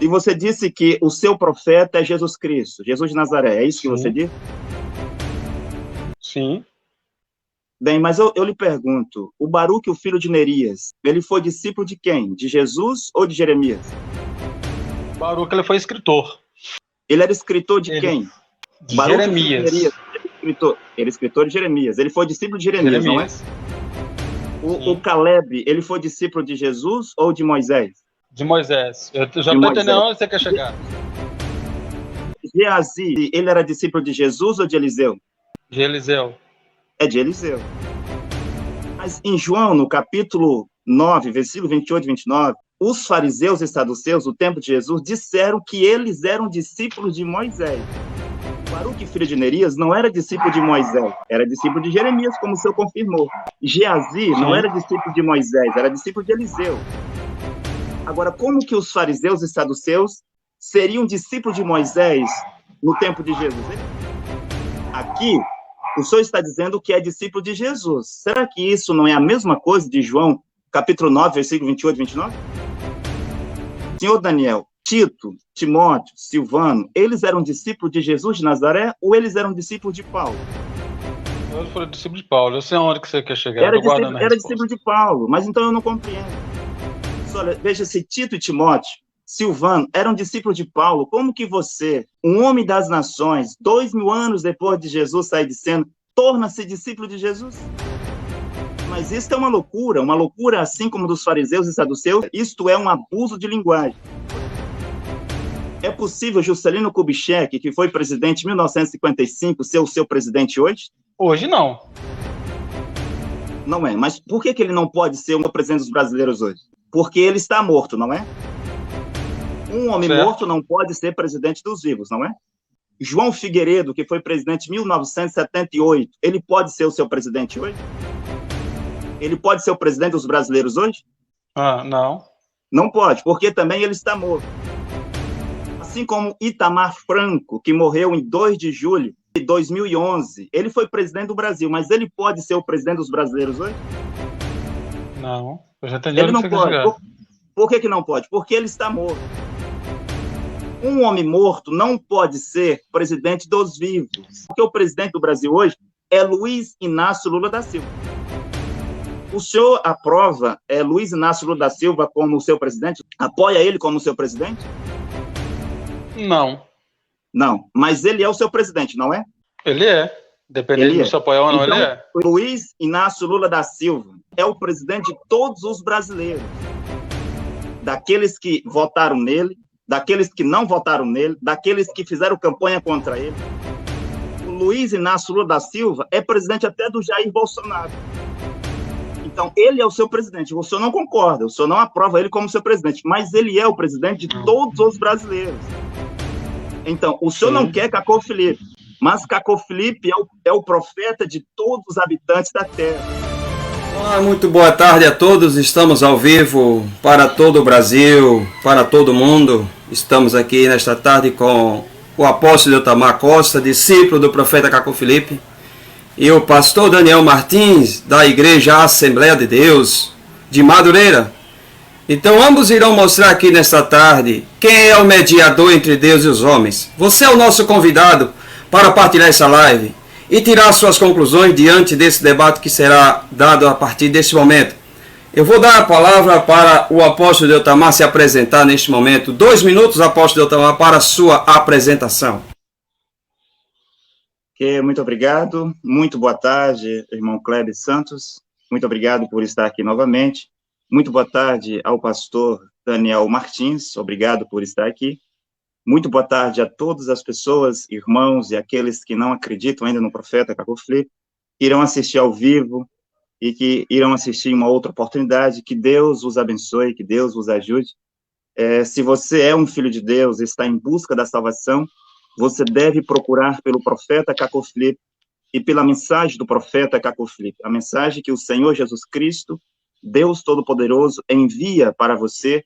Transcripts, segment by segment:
E você disse que o seu profeta é Jesus Cristo, Jesus de Nazaré, é isso que você disse? Sim. Bem, mas eu lhe pergunto, o Baruque, o filho de Nerias, ele foi discípulo de quem? De Jesus ou de Jeremias? Baruque, ele foi escritor. Ele era escritor de quem? De Baruque, filho de Nerias, Jeremias. ele é escritor de Jeremias. Ele foi discípulo de Jeremias, não é? O Caleb, ele foi discípulo de Jesus ou de Moisés? De Moisés. Eu já estou entendendo onde você quer chegar. Geazi, ele era discípulo de Jesus ou de Eliseu? De Eliseu. É de Eliseu. Mas em João, no capítulo 9, versículo 28 e 29, os fariseus e saduceus, o tempo de Jesus, disseram que eles eram discípulos de Moisés. Baruque, filho de Nerias, não era discípulo de Moisés, era discípulo de Jeremias, como o senhor confirmou. Geazi não era discípulo de Moisés, era discípulo de Eliseu. Agora, como que os fariseus e saduceus seriam discípulos de Moisés no tempo de Jesus? Aqui, o senhor está dizendo que é discípulo de Jesus. Será que isso não é a mesma coisa de João, capítulo 9, versículo 28 e 29? Senhor Daniel, Tito, Timóteo, Silvano, eles eram discípulos de Jesus de Nazaré ou eles eram discípulos de Paulo? Eles foram discípulos de Paulo. Eu sei onde que você quer chegar. Era discípulo de Paulo, mas então eu não compreendo. Olha, veja, se Tito e Timóteo, Silvano, eram discípulos de Paulo, como que você, um homem das nações, 2000 anos depois de Jesus sair de cena, torna-se discípulo de Jesus? Mas isso é uma loucura assim como dos fariseus e saduceus, isto é um abuso de linguagem. É possível Juscelino Kubitschek, que foi presidente em 1955, ser o seu presidente hoje? Hoje não. Não é, mas por que ele não pode ser o presidente dos brasileiros hoje? Porque ele está morto, não é? Um homem morto não pode ser presidente dos vivos, não é? João Figueiredo, que foi presidente em 1978, ele pode ser o seu presidente hoje? Ele pode ser o presidente dos brasileiros hoje? Não. Não pode, porque também ele está morto. Assim como Itamar Franco, que morreu em 2 de julho de 2011, ele foi presidente do Brasil, mas ele pode ser o presidente dos brasileiros hoje? Não, eu já entendi ele não pode. Por que não pode? Porque ele está morto. Um homem morto não pode ser presidente dos vivos. Porque o presidente do Brasil hoje é Luiz Inácio Lula da Silva. O senhor aprova Luiz Inácio Lula da Silva como seu presidente? Apoia ele como seu presidente? Não. Não, mas ele é o seu presidente, não é? Ele é. Dependendo do seu apoio ou não, então, ele é. Luiz Inácio Lula da Silva é o presidente de todos os brasileiros. Daqueles que votaram nele, daqueles que não votaram nele, daqueles que fizeram campanha contra ele. O Luiz Inácio Lula da Silva é presidente até do Jair Bolsonaro. Então, ele é o seu presidente. O senhor não concorda, o senhor não aprova ele como seu presidente, mas ele é o presidente de todos os brasileiros. Então, o senhor não quer Cacô Filipe, mas Cacô Filipe é o profeta de todos os habitantes da Terra. Olá, muito boa tarde a todos. Estamos ao vivo para todo o Brasil, para todo o mundo. Estamos aqui nesta tarde com o apóstolo Eutamar Costa, discípulo do profeta Cacô Filipe, e o pastor Daniel Martins, da Igreja Assembleia de Deus, de Madureira. Então ambos irão mostrar aqui nesta tarde quem é o mediador entre Deus e os homens. Você é o nosso convidado para partilhar essa live e tirar suas conclusões diante desse debate que será dado a partir deste momento. Eu vou dar a palavra para o apóstolo Eutamar se apresentar neste momento. 2 minutos, apóstolo Eutamar, para a sua apresentação. Muito obrigado. Muito boa tarde, irmão Kleber Santos. Muito obrigado por estar aqui novamente. Muito boa tarde ao pastor Daniel Martins. Obrigado por estar aqui. Muito boa tarde a todas as pessoas, irmãos e aqueles que não acreditam ainda no profeta Cacô Filipe, que irão assistir ao vivo e que irão assistir uma outra oportunidade. Que Deus os abençoe, que Deus os ajude. Se você é um filho de Deus e está em busca da salvação, você deve procurar pelo profeta Cacô Filipe e pela mensagem do profeta Cacô Filipe, a mensagem que o Senhor Jesus Cristo, Deus Todo-Poderoso, envia para você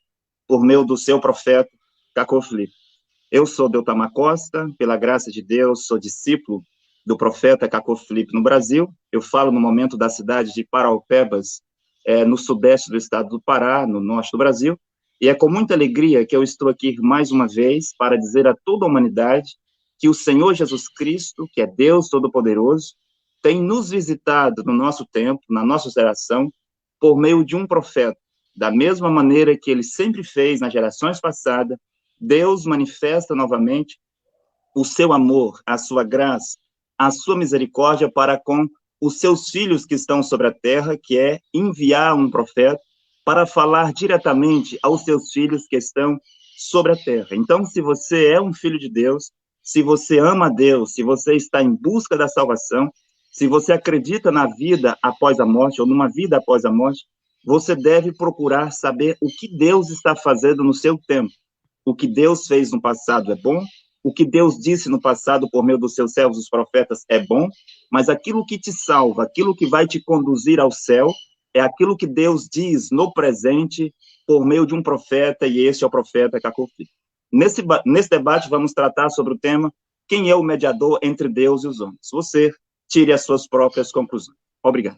por meio do seu profeta Cacô Filipe. Eu sou Eutamar Costa, pela graça de Deus, sou discípulo do profeta Cacô Filipe no Brasil. Eu falo no momento da cidade de Paraupebas, no sudeste do estado do Pará, no norte do Brasil, E é com muita alegria que eu estou aqui mais uma vez para dizer a toda a humanidade que o Senhor Jesus Cristo, que é Deus Todo-Poderoso, tem nos visitado no nosso tempo, na nossa geração, por meio de um profeta. Da mesma maneira que ele sempre fez nas gerações passadas, Deus manifesta novamente o seu amor, a sua graça, a sua misericórdia para com os seus filhos que estão sobre a terra, que é enviar um profeta para falar diretamente aos seus filhos que estão sobre a terra. Então, se você é um filho de Deus, se você ama a Deus, se você está em busca da salvação, se você acredita na vida após a morte, ou numa vida após a morte, você deve procurar saber o que Deus está fazendo no seu tempo. O que Deus fez no passado é bom, o que Deus disse no passado por meio dos seus servos, os profetas, é bom, mas aquilo que te salva, aquilo que vai te conduzir ao céu, é aquilo que Deus diz no presente por meio de um profeta, e esse é o profeta Cacofli. Nesse debate, vamos tratar sobre o tema quem é o mediador entre Deus e os homens. Você tire as suas próprias conclusões. Obrigado.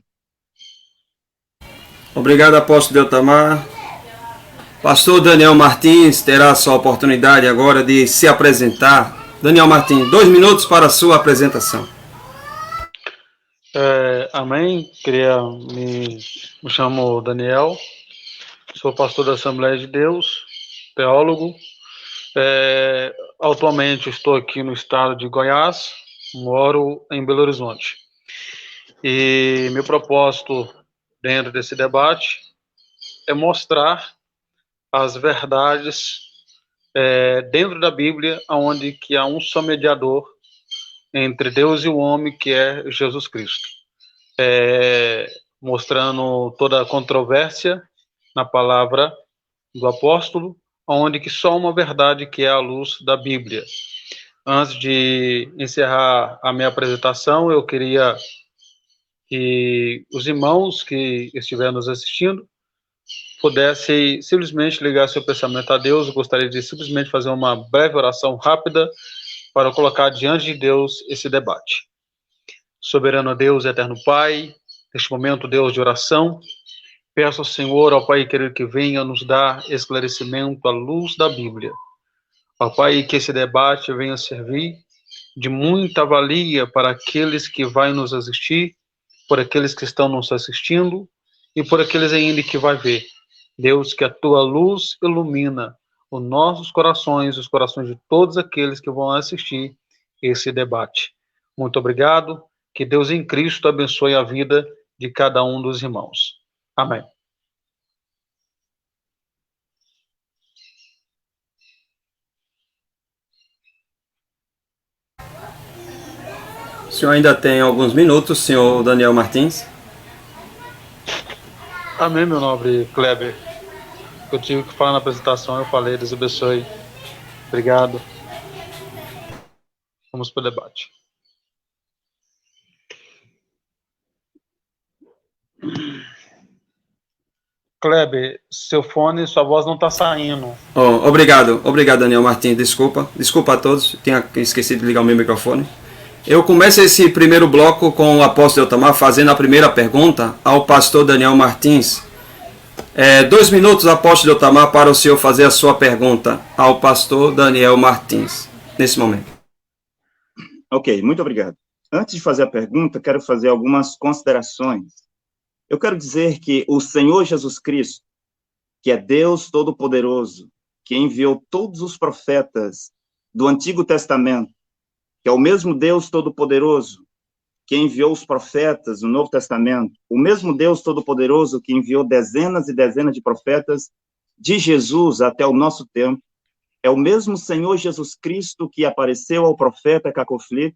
Obrigado, apóstolo Deltamar. Pastor Daniel Martins terá a sua oportunidade agora de se apresentar. Daniel Martins, 2 minutos para a sua apresentação. Amém. Me chamo Daniel, sou pastor da Assembleia de Deus, teólogo. Atualmente estou aqui no estado de Goiás, moro em Belo Horizonte. E meu propósito dentro desse debate é mostrar as verdades dentro da Bíblia, onde que há um só mediador entre Deus e o homem, que é Jesus Cristo. Mostrando toda a controvérsia na palavra do apóstolo, onde que só uma verdade, que é a luz da Bíblia. Antes de encerrar a minha apresentação, eu queria que os irmãos que estiverem nos assistindo pudessem simplesmente ligar seu pensamento a Deus. Eu gostaria de simplesmente fazer uma breve oração rápida para colocar diante de Deus esse debate. Soberano Deus, eterno Pai, neste momento, Deus de oração, peço ao Senhor, ao Pai querido, que venha nos dar esclarecimento à luz da Bíblia. Ó Pai, que esse debate venha servir de muita valia para aqueles que vão nos assistir, por aqueles que estão nos assistindo e por aqueles ainda que vai ver. Deus, que a tua luz ilumina os nossos corações, os corações de todos aqueles que vão assistir esse debate. Muito obrigado. Que Deus em Cristo abençoe a vida de cada um dos irmãos. Amém. O senhor ainda tem alguns minutos, senhor Daniel Martins. Amém, meu nobre Kleber. Eu tive que falar na apresentação, eu falei, Deus abençoe. Obrigado. Vamos para o debate. Kleber, seu fone, sua voz não está saindo. Obrigado, Daniel Martins. Desculpa a todos, tinha esquecido de ligar o meu microfone. Eu começo esse primeiro bloco com o apóstolo Deltamar fazendo a primeira pergunta ao pastor Daniel Martins. 2 minutos, apóstolo Deltamar, para o senhor fazer a sua pergunta ao pastor Daniel Martins, nesse momento. Ok, muito obrigado. Antes de fazer a pergunta, quero fazer algumas considerações. Eu quero dizer que o Senhor Jesus Cristo, que é Deus Todo-Poderoso, que enviou todos os profetas do Antigo Testamento, que é o mesmo Deus Todo-Poderoso que enviou os profetas no Novo Testamento, o mesmo Deus Todo-Poderoso que enviou dezenas e dezenas de profetas de Jesus até o nosso tempo, é o mesmo Senhor Jesus Cristo que apareceu ao profeta Cacofli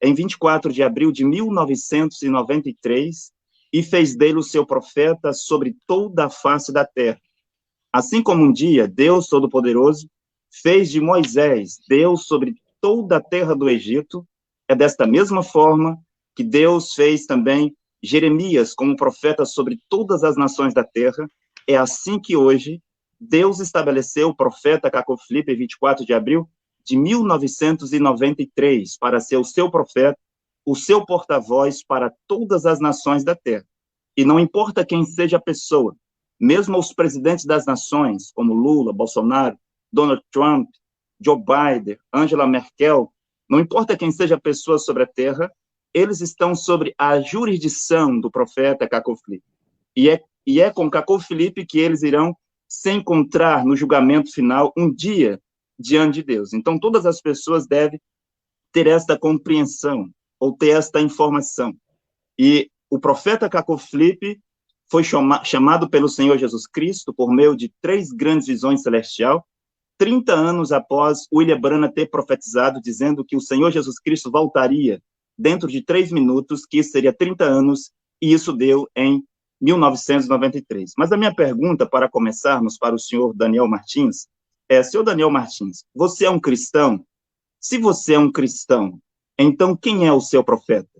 em 24 de abril de 1993 e fez dele o seu profeta sobre toda a face da terra. Assim como um dia Deus Todo-Poderoso fez de Moisés Deus sobre toda a terra do Egito, é desta mesma forma que Deus fez também Jeremias como profeta sobre todas as nações da terra. É assim que hoje Deus estabeleceu o profeta Cacofli em 24 de abril de 1993 para ser o seu profeta, o seu porta-voz para todas as nações da terra. E não importa quem seja a pessoa, mesmo aos presidentes das nações, como Lula, Bolsonaro, Donald Trump, Joe Biden, Angela Merkel, não importa quem seja a pessoa sobre a terra, eles estão sobre a jurisdição do profeta Caco Filipe. E é com Caco Filipe que eles irão se encontrar no julgamento final um dia diante de Deus. Então, todas as pessoas devem ter esta compreensão ou ter esta informação. E o profeta Caco Filipe foi chamado pelo Senhor Jesus Cristo por meio de 3 grandes visões celestiais, 30 anos após William Branham ter profetizado, dizendo que o Senhor Jesus Cristo voltaria dentro de 3 minutos, que isso seria 30 anos, e isso deu em 1993. Mas a minha pergunta, para começarmos, para o senhor Daniel Martins, é: senhor Daniel Martins, você é um cristão? Se você é um cristão, então quem é o seu profeta?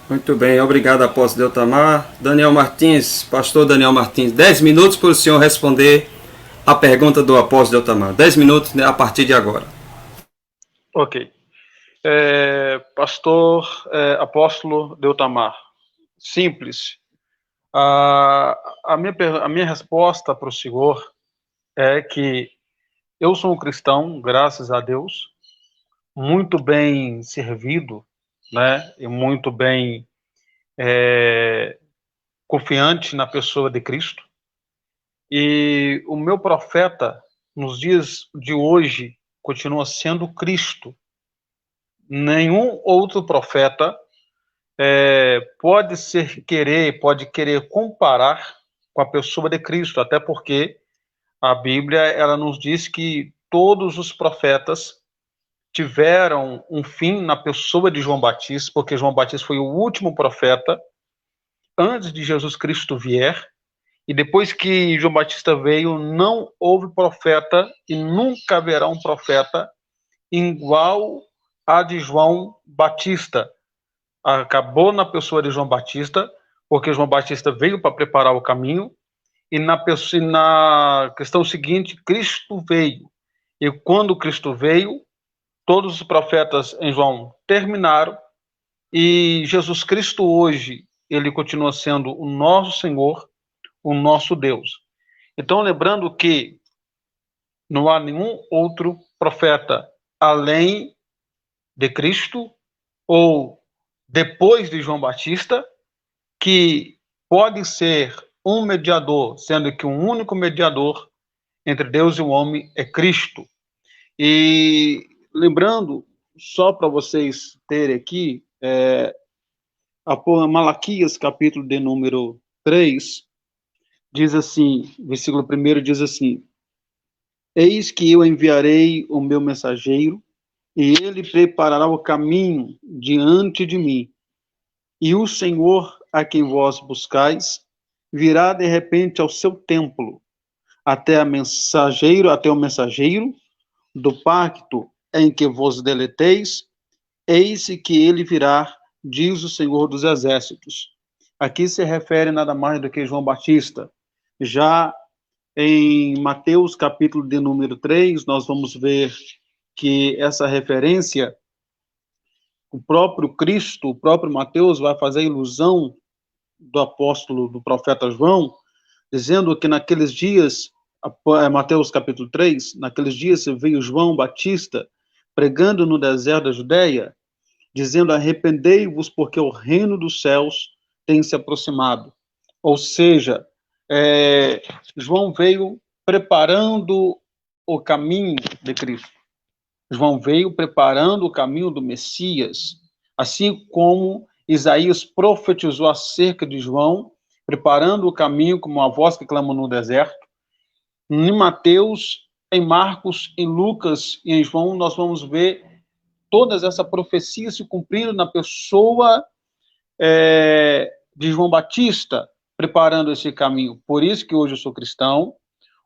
Muito bem, obrigado, apóstolo Deltamar. Daniel Martins, pastor Daniel Martins, 10 minutos para o senhor responder a pergunta do apóstolo Deltamar. 10 minutos a partir de agora. Ok. Pastor, apóstolo Deltamar, simples. A minha resposta para o senhor é que eu sou um cristão, graças a Deus, muito bem servido, né, e muito bem confiante na pessoa de Cristo. E o meu profeta, nos dias de hoje, continua sendo Cristo. Nenhum outro profeta pode querer comparar com a pessoa de Cristo, até porque a Bíblia ela nos diz que todos os profetas tiveram um fim na pessoa de João Batista, porque João Batista foi o último profeta antes de Jesus Cristo vier, e depois que João Batista veio, não houve profeta e nunca haverá um profeta igual a de João Batista. Acabou na pessoa de João Batista, porque João Batista veio para preparar o caminho, e na questão seguinte, Cristo veio. E quando Cristo veio, todos os profetas em João terminaram, e Jesus Cristo hoje, ele continua sendo o nosso Senhor, o nosso Deus. Então, lembrando que não há nenhum outro profeta além de Cristo ou depois de João Batista que pode ser um mediador, sendo que um único mediador entre Deus e o homem é Cristo. E lembrando, só para vocês terem aqui, Malaquias, capítulo de número 3, diz assim, versículo 1 diz assim: eis que eu enviarei o meu mensageiro, e ele preparará o caminho diante de mim. E o Senhor, a quem vós buscais, virá de repente ao seu templo, até o mensageiro do pacto em que vos deleiteis, eis que ele virá, diz o Senhor dos Exércitos. Aqui se refere nada mais do que João Batista. Já em Mateus, capítulo de número 3, nós vamos ver que essa referência, o próprio Cristo, o próprio Mateus vai fazer ilusão do apóstolo, do profeta João, dizendo que naqueles dias, Mateus capítulo 3, naqueles dias veio João Batista pregando no deserto da Judeia, dizendo: arrependei-vos, porque o reino dos céus tem se aproximado. Ou seja, João veio preparando o caminho de Cristo. João veio preparando o caminho do Messias, assim como Isaías profetizou acerca de João, preparando o caminho como uma voz que clama no deserto. Em Mateus, em Marcos, em Lucas e em João, nós vamos ver todas essa profecia se cumprindo na pessoa de João Batista, preparando esse caminho. Por isso que hoje eu sou cristão.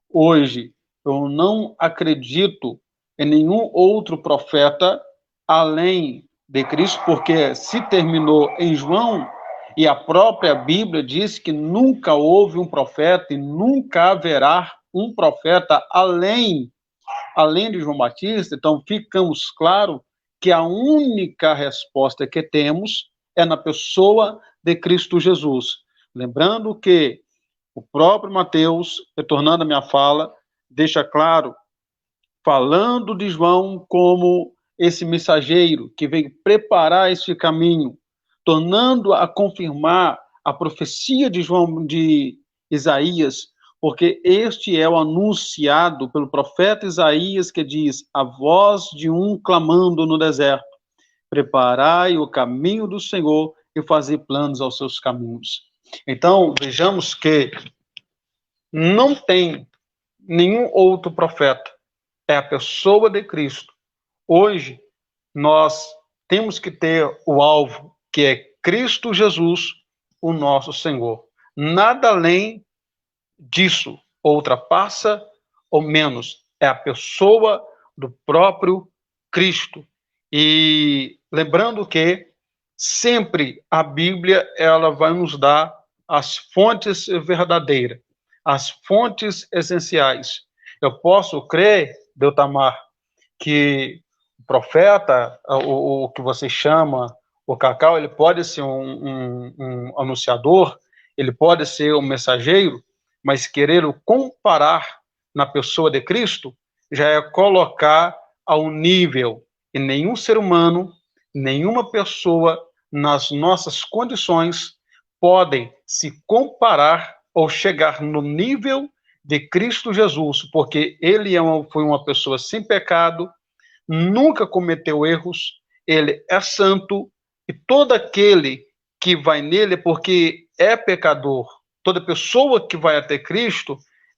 Hoje eu não acredito em nenhum outro profeta além de Cristo, porque se terminou em João, e a própria Bíblia diz que nunca houve um profeta e nunca haverá um profeta além de João Batista. Então ficamos claro que a única resposta que temos é na pessoa de Cristo Jesus. Lembrando que o próprio Mateus, retornando à minha fala, deixa claro, falando de João como esse mensageiro que veio preparar esse caminho, tornando a confirmar a profecia de João, de Isaías, porque este é o anunciado pelo profeta Isaías, que diz: a voz de um clamando no deserto, preparai o caminho do Senhor e fazer planos aos seus caminhos. Então, vejamos que não tem nenhum outro profeta, é a pessoa de Cristo. Hoje, nós temos que ter o alvo, que é Cristo Jesus, o nosso Senhor. Nada além disso, ou ultrapassa ou menos. É a pessoa do próprio Cristo. E lembrando que sempre a Bíblia ela vai nos dar as fontes verdadeiras, as fontes essenciais. Eu posso crer, Beltamar, que o profeta, o que você chama, o Cacau, ele pode ser um anunciador, ele pode ser um mensageiro, mas querer o comparar na pessoa de Cristo já é colocar ao nível, e nenhum ser humano, nenhuma pessoa nas nossas condições podem se comparar ou chegar no nível de Cristo Jesus, porque ele foi uma pessoa sem pecado, nunca cometeu erros, ele é santo, e todo aquele que vai nele, porque é pecador, toda pessoa que vai até Cristo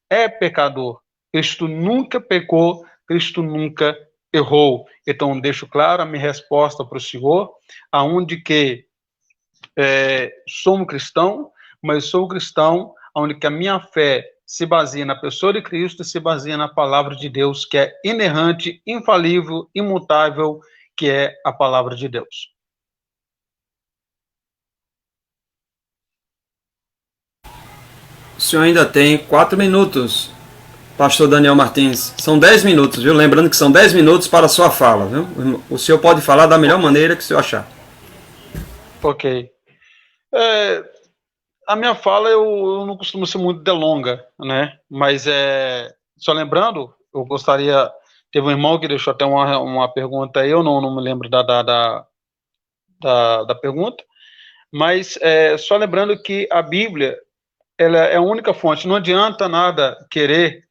é pecador. Cristo nunca pecou, Cristo nunca errou. Então, deixo claro a minha resposta para o senhor, aonde que sou um cristão, mas sou um cristão onde que a minha fé se baseia na pessoa de Cristo e se baseia na palavra de Deus, que é inerrante, infalível, imutável, que é a palavra de Deus. O senhor ainda tem 4 minutos, pastor Daniel Martins. São 10 minutos, viu? Lembrando que são 10 minutos para a sua fala, viu? O senhor pode falar da melhor maneira que o senhor achar. Ok. A minha fala eu não costumo ser muito delonga, né? Mas só lembrando, eu gostaria, teve um irmão que deixou até uma pergunta aí, eu não me lembro da pergunta, mas só lembrando que a Bíblia ela é a única fonte. Não adianta nada querer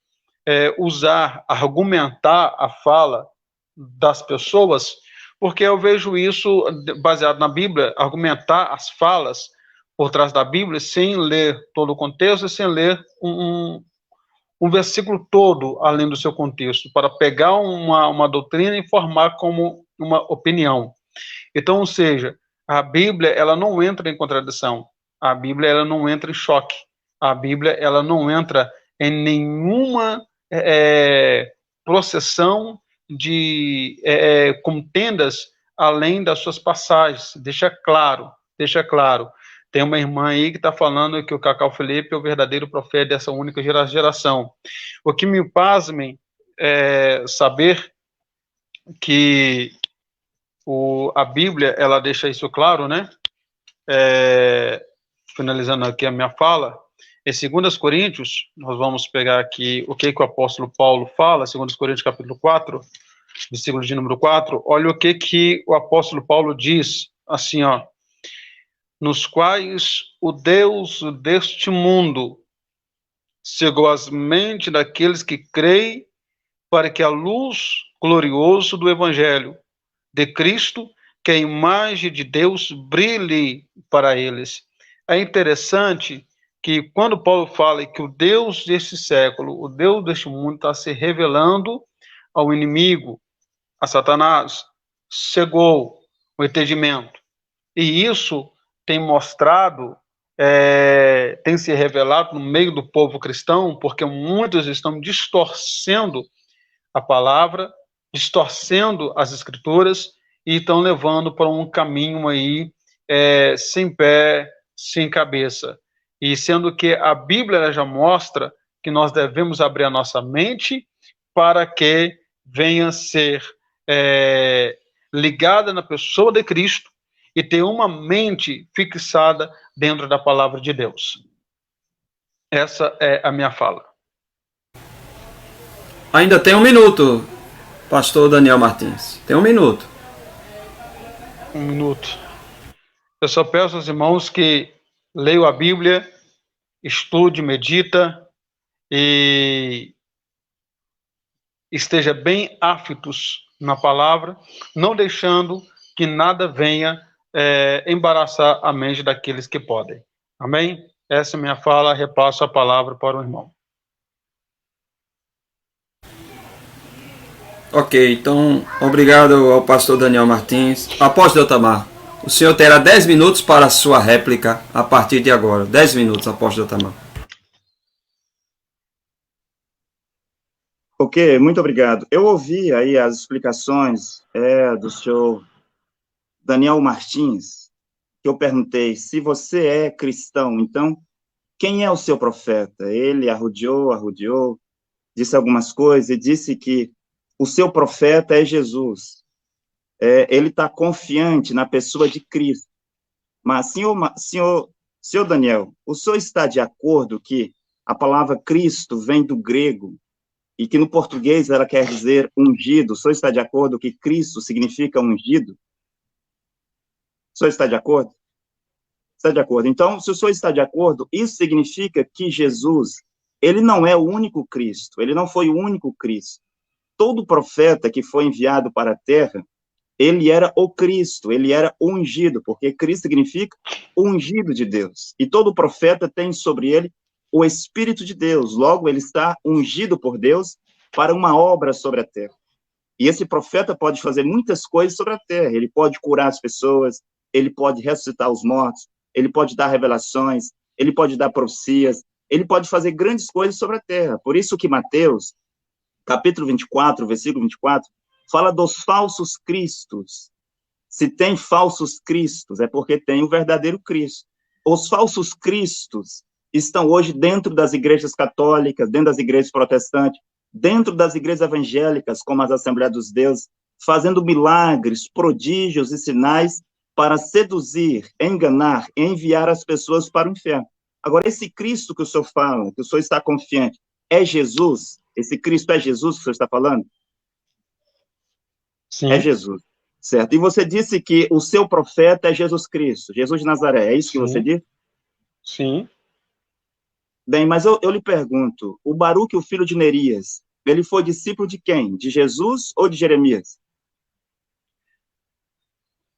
argumentar a fala das pessoas, porque eu vejo isso baseado na Bíblia, argumentar as falas por trás da Bíblia, sem ler todo o contexto, sem ler um versículo todo, além do seu contexto, para pegar uma doutrina e formar como uma opinião. Então, ou seja, a Bíblia, ela não entra em contradição, a Bíblia, ela não entra em choque, a Bíblia, ela não entra em nenhuma processão de contendas além das suas passagens, deixa claro. Tem uma irmã aí que está falando que o Cacau Felipe é o verdadeiro profeta dessa única geração. O que me pasmem é saber que a Bíblia, ela deixa isso claro, né? Finalizando aqui a minha fala, em 2 Coríntios, nós vamos pegar aqui o que o apóstolo Paulo fala, 2 Coríntios capítulo 4, versículo de número 4, olha o que o apóstolo Paulo diz, assim, ó: nos quais o Deus deste mundo cegou as mentes daqueles que creem, para que a luz gloriosa do Evangelho de Cristo, que é a imagem de Deus, brilhe para eles. É interessante que quando Paulo fala que o Deus deste século, o Deus deste mundo, está se revelando ao inimigo, a Satanás, cegou o entendimento. E isso tem mostrado, tem se revelado no meio do povo cristão, porque muitos estão distorcendo a palavra, distorcendo as escrituras e estão levando para um caminho aí sem pé, sem cabeça. E sendo que a Bíblia já mostra que nós devemos abrir a nossa mente para que venha ser ligada na pessoa de Cristo e ter uma mente fixada dentro da palavra de Deus. Essa é a minha fala. Ainda tem 1 minuto, pastor Daniel Martins. Tem 1 minuto. 1 minuto. Eu só peço aos irmãos que leiam a Bíblia, estude, medita e esteja bem áfitos na palavra, não deixando que nada venha embaraçar a mente daqueles que podem. Amém? Essa é a minha fala, repasso a palavra para o irmão. Ok, então, obrigado ao pastor Daniel Martins. Apóstolo Otamar, o senhor terá 10 minutos para a sua réplica a partir de agora. 10 minutos, apóstolo Otamar. Ok, muito obrigado. Eu ouvi aí as explicações do senhor Daniel Martins, que eu perguntei, se você é cristão, então, quem é o seu profeta? Ele arrodeou, disse algumas coisas e disse que o seu profeta é Jesus. Ele está confiante na pessoa de Cristo. Mas, senhor Daniel, o senhor está de acordo que a palavra Cristo vem do grego e que no português ela quer dizer ungido? O senhor está de acordo que Cristo significa ungido? O senhor está de acordo? Está de acordo. Então, se o senhor está de acordo, isso significa que Jesus, ele não é o único Cristo, ele não foi o único Cristo. Todo profeta que foi enviado para a terra, ele era o Cristo, ele era ungido, porque Cristo significa ungido de Deus. E todo profeta tem sobre ele o Espírito de Deus, logo ele está ungido por Deus para uma obra sobre a terra. E esse profeta pode fazer muitas coisas sobre a terra, ele pode curar as pessoas, ele pode ressuscitar os mortos, ele pode dar revelações, ele pode dar profecias, ele pode fazer grandes coisas sobre a terra. Por isso que Mateus, capítulo 24, versículo 24, fala dos falsos cristos. Se tem falsos cristos, é porque tem o verdadeiro Cristo. Os falsos cristos estão hoje dentro das igrejas católicas, dentro das igrejas protestantes, dentro das igrejas evangélicas, como as Assembleias dos Deuses, fazendo milagres, prodígios e sinais para seduzir, enganar, enviar as pessoas para o inferno. Agora, esse Cristo que o senhor fala, que o senhor está confiante, é Jesus? Esse Cristo é Jesus que o senhor está falando? Sim. É Jesus, certo? E você disse que o seu profeta é Jesus Cristo, Jesus de Nazaré, é isso que você disse? Sim. Bem, mas eu lhe pergunto, o Baruque, o filho de Nerias, ele foi discípulo de quem? De Jesus ou de Jeremias?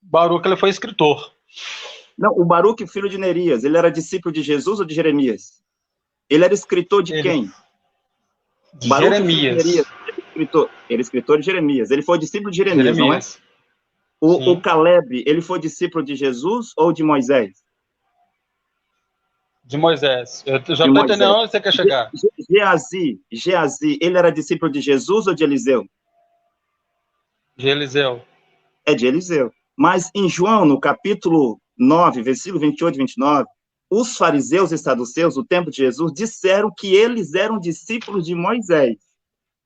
Baruque, ele foi escritor. Não, o Baruque, filho de Nerias, ele era discípulo de Jesus ou de Jeremias? Ele era escritor de quem? De Jeremias. Ele era escritor de Jeremias. Ele foi discípulo de Jeremias, não é? O Caleb, ele foi discípulo de Jesus ou de Moisés? De Moisés. Eu já estou entendendo onde você quer chegar. Geazi, ele era discípulo de Jesus ou de Eliseu? De Eliseu. É de Eliseu. Mas em João, no capítulo 9, versículo 28 e 29, os fariseus e saduceus, do tempo de Jesus, disseram que eles eram discípulos de Moisés.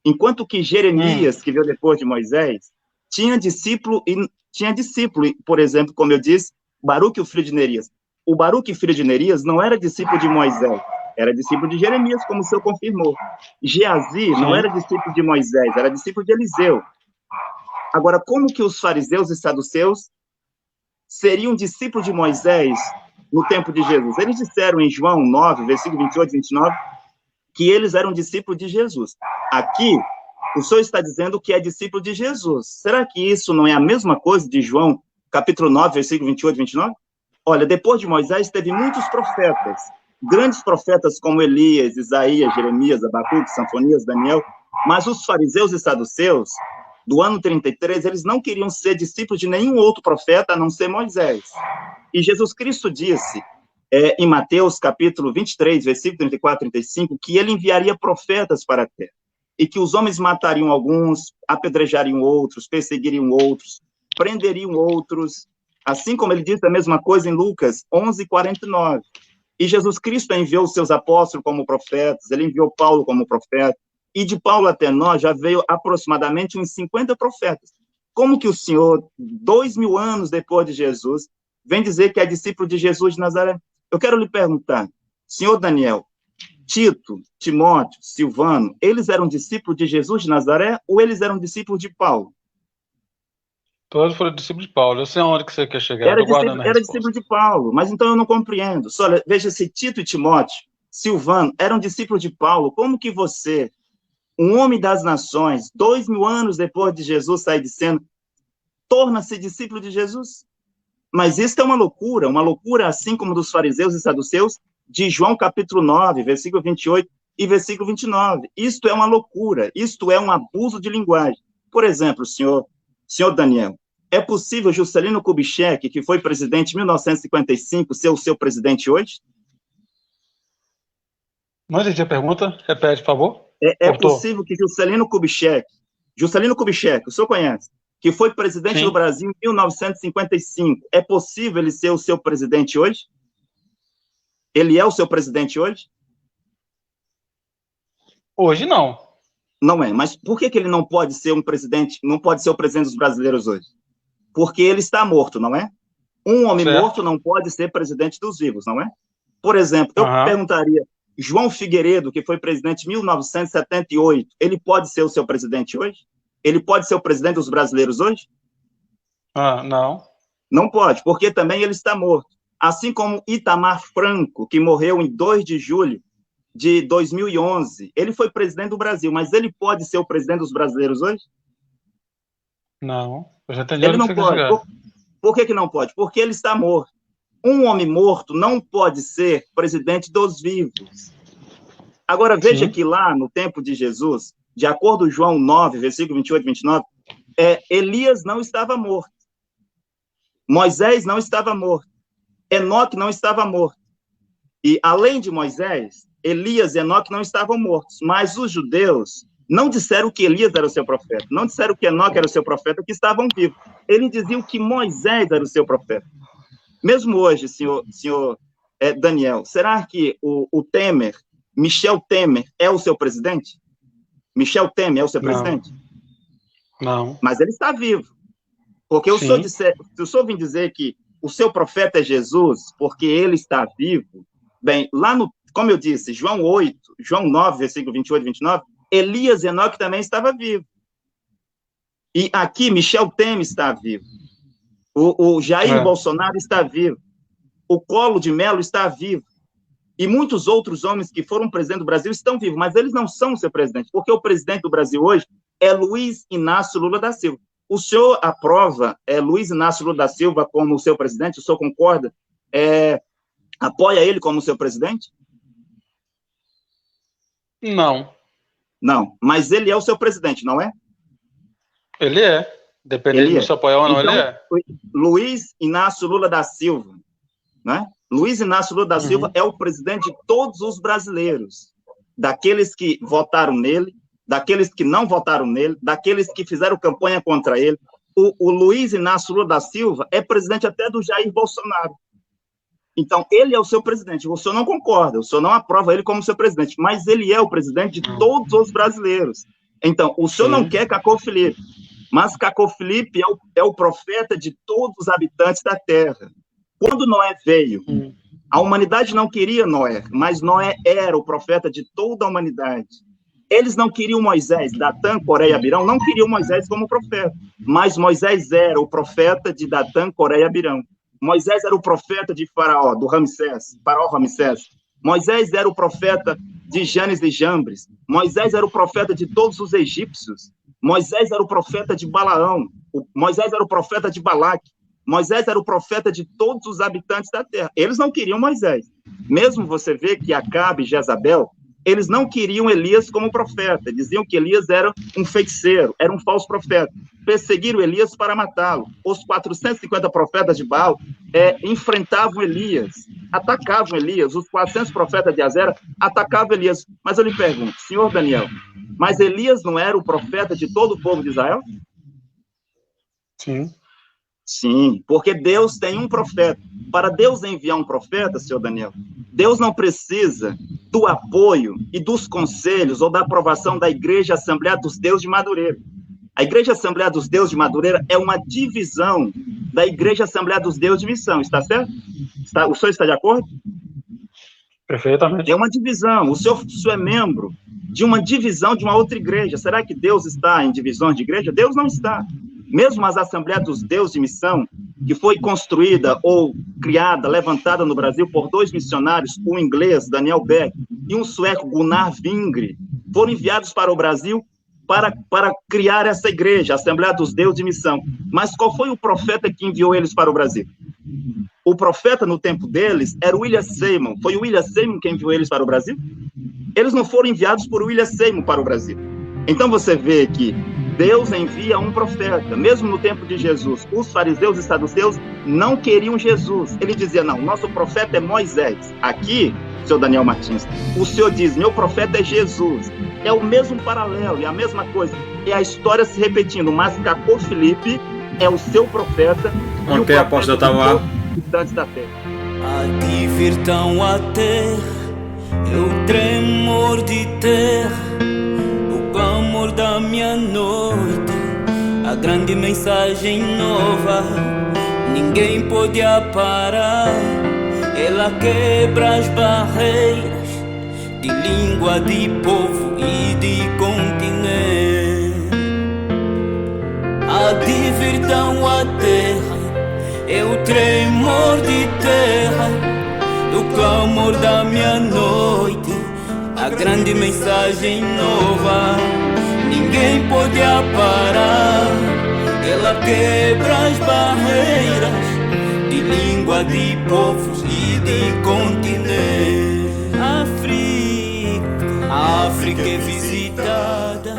Enquanto que Jeremias, que veio depois de Moisés, tinha discípulo, por exemplo, como eu disse, Baruque, o filho de Nerias. O Baruque, filho de Nerias, não era discípulo de Moisés, era discípulo de Jeremias, como o senhor confirmou. Geazi não era discípulo de Moisés, era discípulo de Eliseu. Agora, como que os fariseus e saduceus seriam discípulos de Moisés no tempo de Jesus? Eles disseram em João 9, versículo 28 e 29, que eles eram discípulos de Jesus. Aqui, o senhor está dizendo que é discípulo de Jesus. Será que isso não é a mesma coisa de João, capítulo 9, versículo 28 e 29? Olha, depois de Moisés, teve muitos profetas, grandes profetas como Elias, Isaías, Jeremias, Abacuque, Sanfonias, Daniel, mas os fariseus e saduceus, do ano 33, eles não queriam ser discípulos de nenhum outro profeta a não ser Moisés. E Jesus Cristo disse, em Mateus capítulo 23, versículo 34 e 35, que ele enviaria profetas para a terra, e que os homens matariam alguns, apedrejariam outros, perseguiriam outros, prenderiam outros, assim como ele disse a mesma coisa em Lucas 11, 49. E Jesus Cristo enviou os seus apóstolos como profetas, ele enviou Paulo como profeta, e de Paulo até nós já veio aproximadamente uns 50 profetas. Como que o Senhor, 2000 anos depois de Jesus, vem dizer que é discípulo de Jesus de Nazaré. Eu quero lhe perguntar, senhor Daniel, Tito, Timóteo, Silvano, eles eram discípulos de Jesus de Nazaré ou eles eram discípulos de Paulo? Todos foram discípulos de Paulo. Eu sei aonde que você quer chegar. Era discípulo de Paulo, mas então eu não compreendo. Só, veja, se Tito e Timóteo, Silvano, eram discípulos de Paulo, como que você, um homem das nações, 2000 anos depois de Jesus sair de cena, torna-se discípulo de Jesus? Mas isso é uma loucura assim como dos fariseus e saduceus, de João capítulo 9, versículo 28 e versículo 29. Isto é uma loucura, isto é um abuso de linguagem. Por exemplo, senhor Daniel, é possível Juscelino Kubitschek, que foi presidente em 1955, ser o seu presidente hoje? Não entendi a pergunta, repete, por favor. É possível que Juscelino Kubitschek, o senhor conhece, que foi presidente do Brasil em 1955, é possível ele ser o seu presidente hoje? Ele é o seu presidente hoje? Hoje não. Não é, mas por que ele não pode ser um presidente, não pode ser o presidente dos brasileiros hoje? Porque ele está morto, não é? Um homem morto não pode ser presidente dos vivos, não é? Por exemplo, eu perguntaria, João Figueiredo, que foi presidente em 1978, ele pode ser o seu presidente hoje? Ele pode ser o presidente dos brasileiros hoje? Não. Não pode, porque também ele está morto. Assim como Itamar Franco, que morreu em 2 de julho de 2011, ele foi presidente do Brasil, mas ele pode ser o presidente dos brasileiros hoje? Não, eu já entendi. Ele não pode. Por que não pode? Porque ele está morto. Um homem morto não pode ser presidente dos vivos. Agora, veja que lá no tempo de Jesus, de acordo com João 9, versículo 28 e 29, Elias não estava morto. Moisés não estava morto. Enoque não estava morto. E, além de Moisés, Elias e Enoque não estavam mortos. Mas os judeus não disseram que Elias era o seu profeta, não disseram que Enoque era o seu profeta, que estavam vivos. Eles diziam que Moisés era o seu profeta. Mesmo hoje, senhor Daniel, será que o Temer, Michel Temer, é o seu presidente? Michel Temer é o seu presidente? Não. Mas ele está vivo. Porque se o senhor vir dizer que o seu profeta é Jesus, porque ele está vivo, bem, lá no, como eu disse, João 9, versículo 28 e 29, Elias e Enoque também estava vivo. E aqui, Michel Temer está vivo. O Jair Bolsonaro está vivo. O Collor de Mello está vivo. E muitos outros homens que foram presidente do Brasil estão vivos, mas eles não são o seu presidente, porque o presidente do Brasil hoje é Luiz Inácio Lula da Silva. O senhor aprova Luiz Inácio Lula da Silva como seu presidente? O senhor concorda? Apoia ele como seu presidente? Não. Não, mas ele é o seu presidente, não é? Ele é. Dependendo do seu apoio ou não, ele é. Luiz Inácio Lula da Silva, né? Luiz Inácio Lula da Silva é o presidente de todos os brasileiros, daqueles que votaram nele, daqueles que não votaram nele, daqueles que fizeram campanha contra ele. O Luiz Inácio Lula da Silva é presidente até do Jair Bolsonaro. Então, ele é o seu presidente. O senhor não concorda, o senhor não aprova ele como seu presidente, mas ele é o presidente de todos os brasileiros. Então, o senhor não quer Cacô Filipe, mas Cacô Filipe é o profeta de todos os habitantes da Terra. Quando Noé veio, a humanidade não queria Noé, mas Noé era o profeta de toda a humanidade. Eles não queriam Moisés, Datã, Coré e Abirão não queriam Moisés como profeta, mas Moisés era o profeta de Datã, Coré e Abirão. Moisés era o profeta de Faraó, Faraó Ramsés. Moisés era o profeta de Janes e Jambres. Moisés era o profeta de todos os egípcios. Moisés era o profeta de Balaão. Moisés era o profeta de Balaque. Moisés era o profeta de todos os habitantes da terra. Eles não queriam Moisés. Mesmo você vê que Acabe e Jezabel, eles não queriam Elias como profeta. Diziam que Elias era um feiticeiro, era um falso profeta. Perseguiram Elias para matá-lo. Os 450 profetas de Baal enfrentavam Elias, atacavam Elias. Os 400 profetas de Azera atacavam Elias. Mas eu lhe pergunto, senhor Daniel, mas Elias não era o profeta de todo o povo de Israel? Sim. Sim, porque Deus tem um profeta. Para Deus enviar um profeta, senhor Daniel, Deus não precisa do apoio e dos conselhos ou da aprovação da Igreja Assembleia dos Deus de Madureira. A Igreja Assembleia dos Deus de Madureira é uma divisão da Igreja Assembleia dos Deus de Missão, está certo? O senhor está de acordo? Perfeitamente. É uma divisão. O senhor é membro de uma divisão de uma outra igreja. Será que Deus está em divisões de igreja? Deus não está. Mesmo as Assembleias dos Deus de Missão, que foi construída ou criada, levantada no Brasil por 2 missionários, um inglês, Daniel Beck, e um sueco, Gunnar Vingre, foram enviados para o Brasil para criar essa igreja, a Assembleia dos Deus de Missão. Mas qual foi o profeta que enviou eles para o Brasil? O profeta, no tempo deles, era William Seymour. Foi o William Seymour que enviou eles para o Brasil? Eles não foram enviados por William Seymour para o Brasil. Então você vê que Deus envia um profeta. Mesmo no tempo de Jesus, os fariseus e saduceus não queriam Jesus. Ele dizia, não, nosso profeta é Moisés. Aqui, senhor Daniel Martins, o senhor diz, meu profeta é Jesus. É o mesmo paralelo, é a mesma coisa. É a história se repetindo, mas Cacô Felipe é o seu profeta. Ok, apóstolo Itamar. Habitantes da terra. A ti vir tão a terra, eu tremor de terra, o clamor da minha noite, a grande mensagem nova, ninguém pode parar. Ela quebra as barreiras de língua, de povo e de continente. A ti vir tão a terra, é o tremor de terra, o clamor da minha noite, a grande mensagem nova, ninguém pode parar. Ela quebra as barreiras de língua, de povos e de continente. A África é visitada